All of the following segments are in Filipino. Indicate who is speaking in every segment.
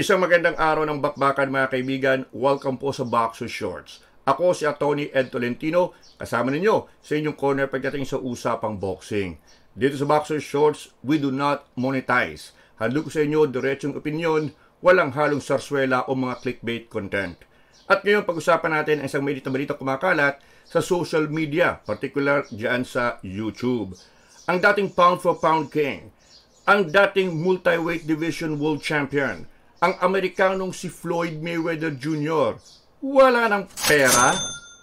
Speaker 1: Isang magandang araw ng bakbakan mga kaibigan. Welcome po sa Boxer Shorts. Ako si Atty. Ed Tolentino, kasama ninyo sa inyong corner pagdating sa usapang boxing. Dito sa Boxer Shorts, we do not monetize. Handog ko sa inyo diretsong opinion, walang halong sarswela o mga clickbait content. At ngayon pag-usapan natin ang isang mainit na balita kumakalat sa social media, particular dyan sa YouTube. Ang dating pound for pound king, ang dating multi-weight division world champion, ang Amerikanong si Floyd Mayweather Jr. Wala ng pera?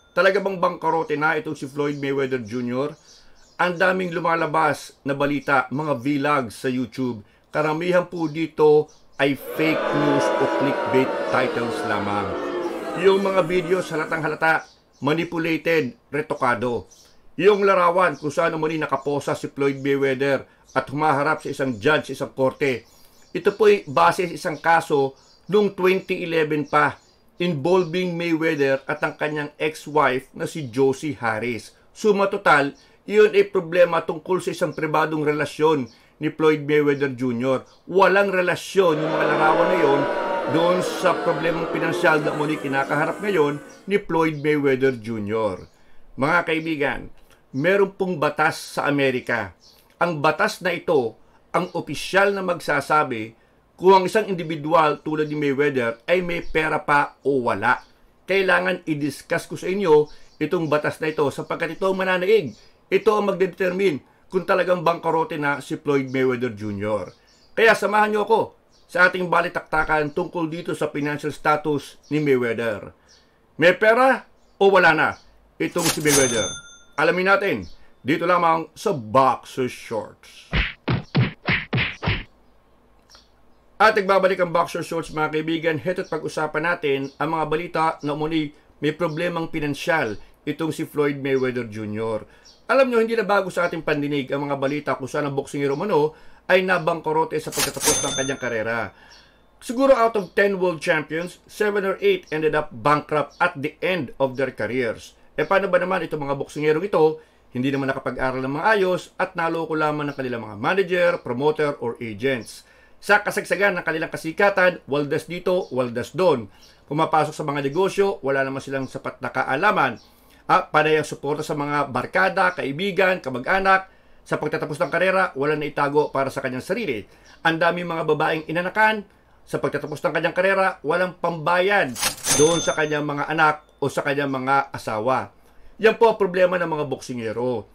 Speaker 1: Talaga bang bangkarote na itong si Floyd Mayweather Jr.? Ang daming lumalabas na balita, mga vlogs sa YouTube. Karamihan po dito ay fake news o clickbait titles lamang. Yung mga video halatang halata, manipulated, retokado. Yung larawan kung saan umani nakaposa si Floyd Mayweather at humaharap sa isang judge sa isang korte. Ito po'y base sa isang kaso noong 2011 pa involving Mayweather at ang kanyang ex-wife na si Josie Harris. Suma total, iyon ay problema tungkol sa isang pribadong relasyon ni Floyd Mayweather Jr. Walang relasyon yung mga larawan na yon doon sa problemang pinansyal na muli kinakaharap ngayon ni Floyd Mayweather Jr. Mga kaibigan, meron pong batas sa Amerika. Ang batas na ito ang opisyal na magsasabi kung ang isang individual tulad ni Mayweather ay may pera pa o wala. Kailangan i-discuss ko sa inyo itong batas na ito sapagkat ito ang mananaig. Ito ang magdedetermine kung talagang bangkarote na si Floyd Mayweather Jr. Kaya samahan niyo ako sa ating balitaktakan tungkol dito sa financial status ni Mayweather. May pera o wala na itong si Mayweather? Alamin natin dito lamang sa Boxer Shorts. At nagbabalik ang Boxer Shorts mga kaibigan. Heto't pag-usapan natin ang mga balita na umuni may problemang pinansyal itong si Floyd Mayweather Jr. Alam nyo, hindi na bago sa ating pandinig ang mga balita kung saan ang boksingero umano ay nabangkorote sa pagtatapos ng kanyang karera. Siguro out of 10 world champions, 7 or 8 ended up bankrupt at the end of their careers. Paano ba naman itong mga boksingerong ito? Hindi naman nakapag-aral ng mga ayos at naloko lamang ng kanilang mga manager, promoter, or agents. Sa kasagsagan ng kanilang kasikatan, waldas dito, waldas doon. Pumapasok sa mga negosyo, wala naman silang sapat na kaalaman. Panay ang suporta sa mga barkada, kaibigan, kamag-anak. Sa pagtatapos ng karera, wala na itago para sa kanyang sarili. Ang daming mga babaeng inanakan. Sa pagtatapos ng kanyang karera, walang pambayad doon sa kanyang mga anak o sa kanyang mga asawa. Yan po ang problema ng mga boksingero.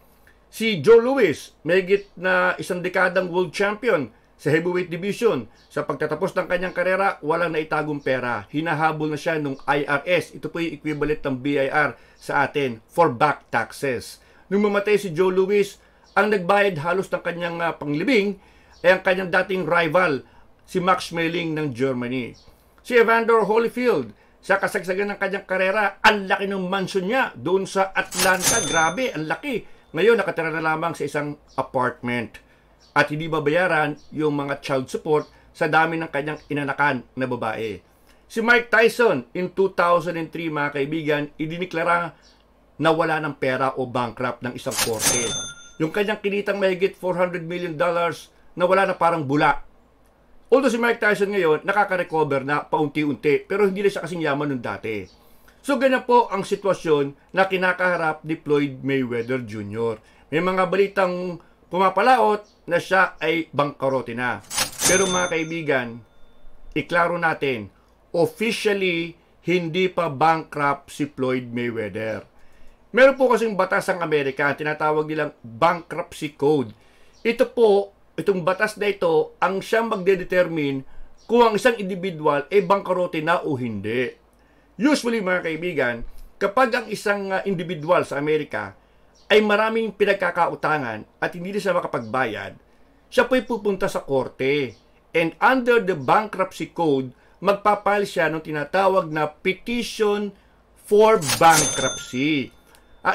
Speaker 1: Si Joe Louis, may higit na isang dekadang world champion sa heavyweight division. Sa pagtatapos ng kanyang karera, walang naitagong pera. Hinahabol na siya ng IRS. Ito po yung equivalent ng BIR sa atin for back taxes. Nung mamatay si Joe Louis, ang nagbayad halos ng kanyang panglibing ay ang kanyang dating rival, si Max Schmeling ng Germany. Si Evander Holyfield, sa kasagsagan ng kanyang karera, ang laki ng mansion niya doon sa Atlanta. Grabe, ang laki. Ngayon, nakatira na lamang sa isang apartment. At hindi babayaran yung mga child support sa dami ng kanyang inanakan na babae. Si Mike Tyson, in 2003 mga kaibigan, idiniklara na wala ng pera o bankrupt ng isang korte. Yung kanyang kinitang mahigit $400 million na wala na parang bula. Although si Mike Tyson ngayon, nakaka-recover na paunti-unti, pero hindi na siya kasing yaman nung dati. So ganyan po ang sitwasyon na kinakaharap ni Floyd Mayweather Jr. May mga balitang pumapalaot na siya ay bangkarote na. Pero mga kaibigan, iklaro natin, officially, hindi pa bankrupt si Floyd Mayweather. Meron po kasing batas ang Amerika, tinatawag nilang bankruptcy code. Ito po, itong batas na ito, ang siyang magdedetermine kung ang isang individual ay bangkarote na o hindi. Usually mga kaibigan, kapag ang isang individual sa Amerika ay maraming pinagkakautangan at hindi na siya makapagbayad, siya po'y pupunta sa korte. And under the bankruptcy code, magpapile siya ng tinatawag na petition for bankruptcy.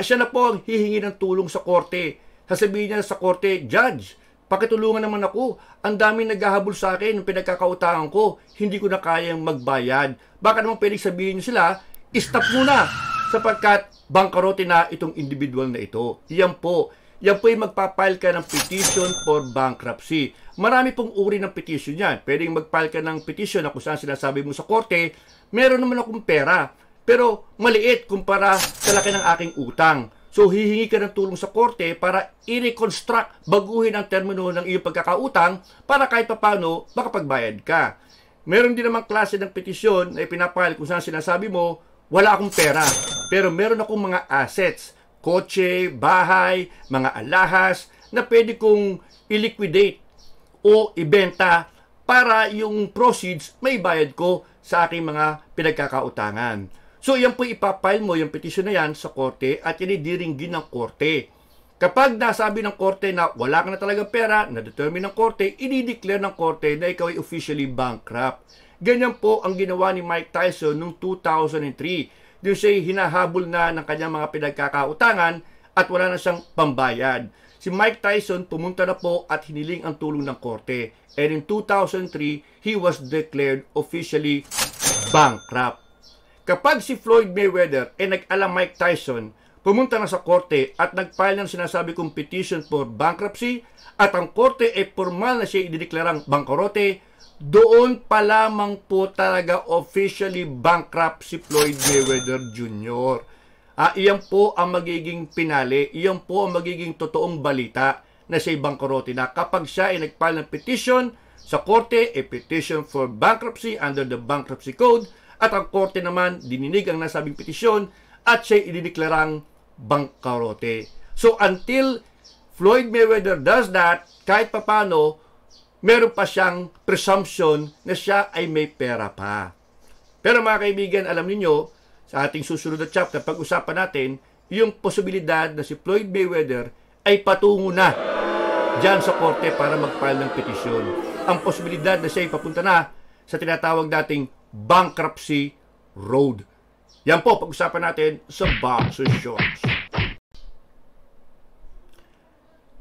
Speaker 1: Siya na po ang hihingi ng tulong sa korte. Sasabihin niya sa korte, Judge, pakitulungan naman ako. Ang daming naghahabol sa akin ng pinagkakautangan ko. Hindi ko na kayang magbayad. Baka naman pwedeng sabihin niyo sila, stop muna sapagkat bangkarote na itong individual na ito. Yan po yung magpapile ka ng petition for bankruptcy. Marami pong uri ng petition yan. Pwedeng mag-file ka ng petition na kung saan sinasabi mo sa korte, meron naman akong pera, pero maliit kumpara sa laki ng aking utang. So, hihingi ka ng tulong sa korte para i-reconstruct, baguhin ang termino ng iyong pagkakautang para kahit papano makapagbayad ka. Meron din namang klase ng petisyon na ipinapile kung saan sinasabi mo, wala akong pera, pero meron akong mga assets, kotse, bahay, mga alahas, na pwede kong i-liquidate o ibenta para yung proceeds may bayad ko sa aking mga pinagkakautangan. So, yan po ipapile mo yung petition na yan sa korte at inidiringgin ng korte. Kapag nasabi ng korte na wala ka na talagang pera, na-determine ng korte, i-declare ng korte na ikaw ay officially bankrupt. Ganyan po ang ginawa ni Mike Tyson noong 2003. Doon siya hinahabol na ng kanyang mga pinagkakautangan at wala na siyang pambayad. Si Mike Tyson pumunta na po at hiniling ang tulong ng korte. And in 2003, he was declared officially bankrupt. Kapag si Floyd Mayweather ay nag-alam Mike Tyson, pumunta na sa korte at nag-file ng sinasabi kong petition for bankruptcy at ang korte ay formal na siya idideklarang bangkorote, doon pa lamang po talaga officially bankrupt si Floyd Mayweather Jr. Iyan po ang magiging pinali, iyan po ang magiging totoong balita na siya'y bangkorote na kapag siya ay nag-file ng petition sa korte, a petition for bankruptcy under the Bankruptcy Code, at ang korte naman dininig ang nasabing petisyon at siya'y idideklarang bangkorote. So until Floyd Mayweather does that, kahit papano, meron pa siyang presumption na siya ay may pera pa. Pero mga kaibigan, alam niyo, sa ating susunod na chapter, pag-usapan natin yung posibilidad na si Floyd Mayweather ay patungo na dyan sa korte para mag-file ng petisyon. Ang posibilidad na siya ay papunta na sa tinatawag dating bankruptcy road. Yan po, pag-usapan natin sa Boxer Shorts.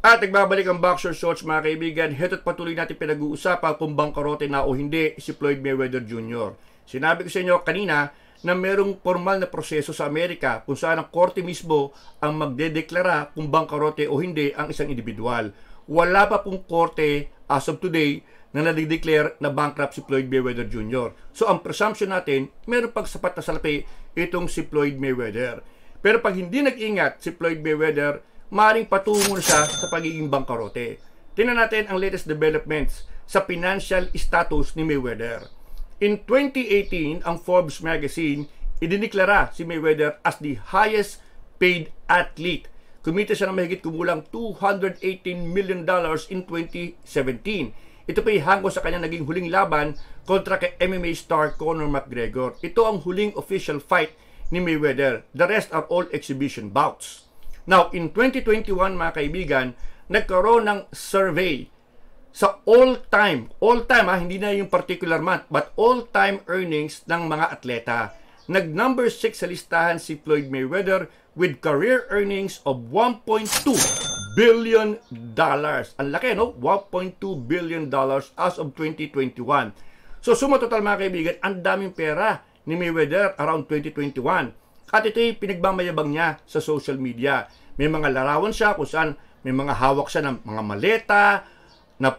Speaker 1: At nagbabalik ang Boxer Shorts mga kaibigan. Heto't patuloy natin pinag-uusapan kung bangkarote na o hindi si Floyd Mayweather Jr. Sinabi ko sa inyo kanina na merong formal na proseso sa Amerika kung saan ang korte mismo ang magdedeklara kung bangkarote o hindi ang isang individual. Wala pa pong korte as of today na nadideclare na bankrupt si Floyd Mayweather Jr. So ang presumption natin, meron pag sapat na salapi itong si Floyd Mayweather. Pero pag hindi nag-ingat si Floyd Mayweather, maaaring patungo na siya sa pagiging bangkarote. Tingnan natin ang latest developments sa financial status ni Mayweather. In 2018, ang Forbes magazine idineklara si Mayweather as the highest paid athlete. Kumita siya ng mahigit kumulang $218 million in 2017. Ito pa hanggo sa kanyang naging huling laban kontra kay MMA star Conor McGregor. Ito ang huling official fight ni Mayweather. The rest are all exhibition bouts. Now, in 2021 mga kaibigan, nagkaroon ng survey sa all-time, hindi na yung particular month, but all-time earnings ng mga atleta. Nag-number 6 sa listahan si Floyd Mayweather with career earnings of $1.2 billion. Ang laki, no? $1.2 billion as of 2021. So, suma total mga kaibigan, ang daming pera ni Mayweather around 2021. At ito'y pinagmamayabang niya sa social media. May mga larawan siya kung saan may mga hawak siya ng mga maleta na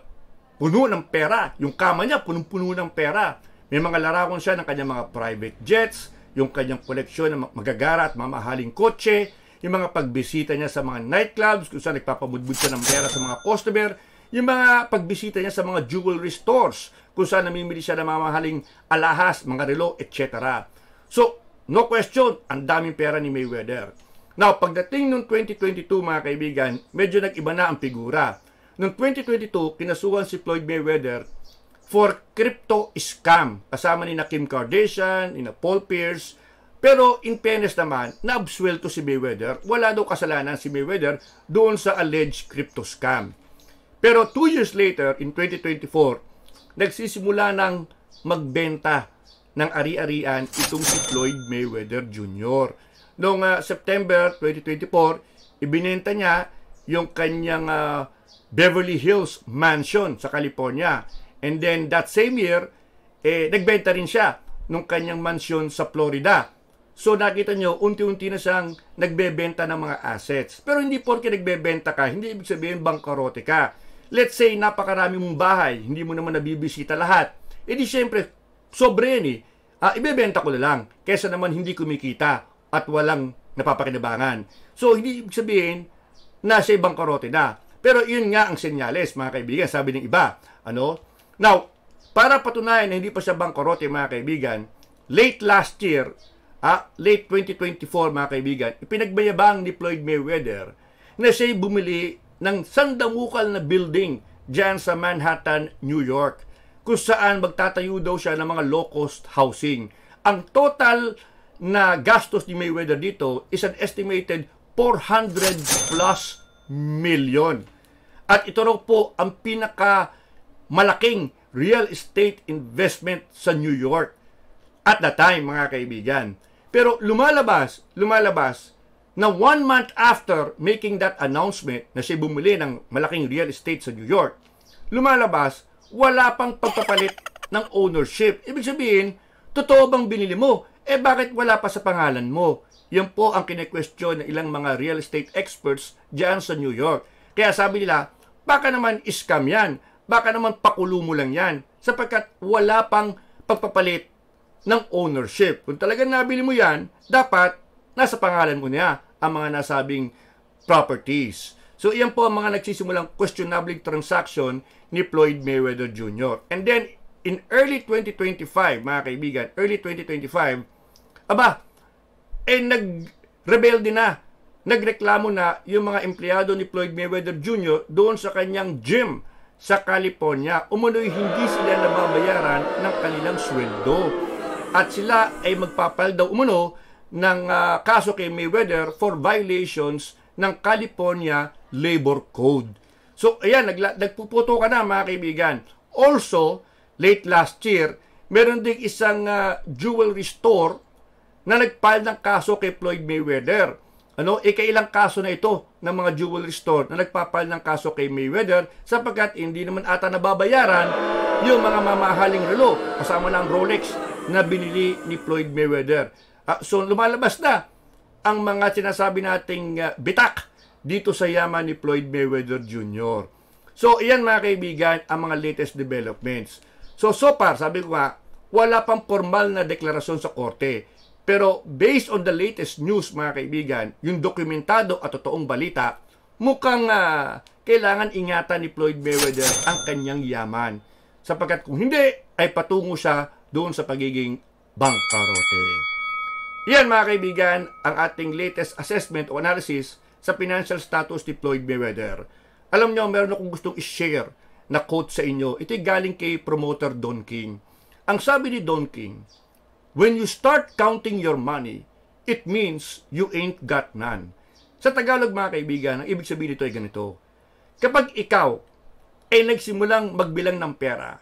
Speaker 1: puno ng pera. Yung kama niya, punong-puno ng pera. May mga larawan siya ng kanyang mga private jets, yung kanyang koleksyon ng magagara at mamahaling kotse, yung mga pagbisita niya sa mga nightclubs, kung saan nagpapamudbud siya ng pera sa mga customer, yung mga pagbisita niya sa mga jewelry stores, kung saan namimili siya ng mamahaling alahas, mga relo, etc. So, no question, ang daming pera ni Mayweather. Now, pagdating noong 2022 mga kaibigan, medyo nag-iba na ang figura. Noong 2022, kinasuhan si Floyd Mayweather for crypto scam. Kasama ni Kim Kardashian, ni Paul Pierce. Pero in fairness naman, naabsuelto si Mayweather. Wala daw kasalanan si Mayweather doon sa alleged crypto scam. Pero 2 years later, in 2024, nagsisimula ng magbenta ng ari-arian itong si Floyd Mayweather Jr. Noong September 2024, ibinenta niya yung kanyang Beverly Hills mansion sa California. And then that same year, nagbenta rin siya ng kanyang mansion sa Florida. So nakita nyo, unti-unti na siyang nagbebenta ng mga assets. Pero hindi porke nagbebenta ka, hindi ibig sabihin bangkarote ka. let's say, napakarami mong bahay, hindi mo naman nabibisita lahat, di syempre, sobre yan eh. Ibebenta ko na lang, kesa naman hindi kumikita at walang napapakinabangan. So, hindi ibig sabihin na siya bangkarote na. Pero yun nga ang senyales, mga kaibigan, sabi ng iba. Now, para patunayan na hindi pa siya bangkarote, mga kaibigan, late last year, late 2024, mga kaibigan, ipinagbayabang ni Floyd Mayweather na siya'y bumili ng sandamukal na building dyan sa Manhattan, New York, kung saan magtatayo daw siya ng mga low-cost housing. Ang total na gastos ni Mayweather dito is an estimated 400 plus million. At ito raw po ang pinakamalaking real estate investment sa New York at the time, mga kaibigan. Pero lumalabas na 1 month after making that announcement na siya bumili ng malaking real estate sa New York, lumalabas, wala pang pagpapalit ng ownership. Ibig sabihin, totoo bang binili mo? Bakit wala pa sa pangalan mo? Yan po ang kine-question ng ilang mga real estate experts dyan sa New York. Kaya sabi nila, baka naman scam yan. Baka naman pakulo mo lang yan. Sapagkat wala pang pagpapalit ng ownership. Kung talagang nabili mo yan, dapat nasa pangalan mo niya ang mga nasabing properties. So, iyan po ang mga nagsisimulang questionable transaction ni Floyd Mayweather Jr. And then, in early 2025, mga kaibigan, early 2025, nag-rebelde na. Nagreklamo na yung mga empleyado ni Floyd Mayweather Jr. doon sa kanyang gym sa California. Umunoy hindi sila nababayaran ng kanilang sweldo. At sila ay magpapal daw umuno ng kaso kay Mayweather for violations ng California Labor Code. So, ayan, nagpuputo ka na, mga kaibigan. Also, late last year, meron ding isang jewelry store na nagfile ng kaso kay Floyd Mayweather. Ikailang kaso na ito ng mga jewelry store na nagpapile ng kaso kay Mayweather sapagkat hindi naman ata nababayaran yung mga mamahaling relo kasama ng Rolex na binili ni Floyd Mayweather. So lumalabas na ang mga sinasabi nating bitak dito sa yaman ni Floyd Mayweather Jr. So iyan, mga kaibigan, ang mga latest developments. So far, sabi ko nga, wala pang formal na deklarasyon sa korte. Pero based on the latest news, mga kaibigan, yung dokumentado at totoong balita, mukhang kailangan ingatan ni Floyd Mayweather ang kanyang yaman. Sapagkat kung hindi, ay patungo siya doon sa pagiging bangkarote. Yan, mga kaibigan, ang ating latest assessment o analysis sa financial status ni Floyd Mayweather. Alam nyo, meron akong gustong i-share na quote sa inyo. Ito'y galing kay promoter Don King. Ang sabi ni Don King, "When you start counting your money, it means you ain't got none." Sa Tagalog, mga kaibigan, ang ibig sabihin nito ay ganito. Kapag ikaw ay nagsimulang magbilang ng pera,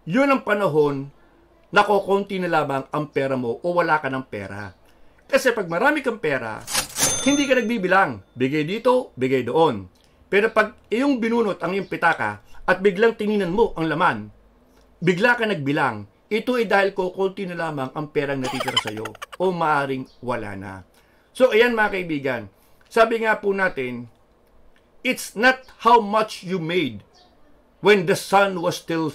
Speaker 1: yun ang panahon na kukunti na lamang ang pera mo o wala ka ng pera. Kasi pag marami kang pera, hindi ka nagbibilang. Bigay dito, bigay doon. Pero pag iyong binunot ang iyong pitaka at biglang tininan mo ang laman, bigla ka nagbilang, ito ay dahil kukunti na lamang ang perang natitira sa iyo o maaring wala na. So, ayan, mga kaibigan. Sabi nga po natin, it's not how much you made when the sun was still,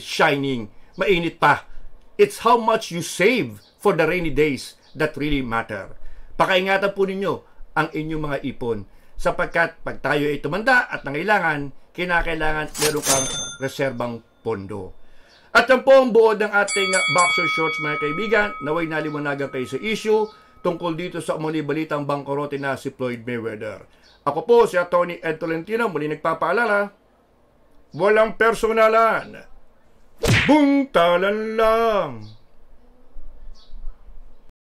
Speaker 1: shining, mainit pa. It's how much you save for the rainy days that really matter. Pakaingatan po ninyo ang inyong mga ipon sapagkat pag tayo ay tumanda at nangailangan, kinakailangan meron kang reserbang pondo. At yan po ang buod ng ating Boxer Shorts, mga kaibigan. Naway naliwanagan kayo sa issue tungkol dito sa umuli balitang bangkorote na si Floyd Mayweather. Ako po si Atty. Ed Tolentino, muli nagpapaalala, walang personalan, bungtalan lang.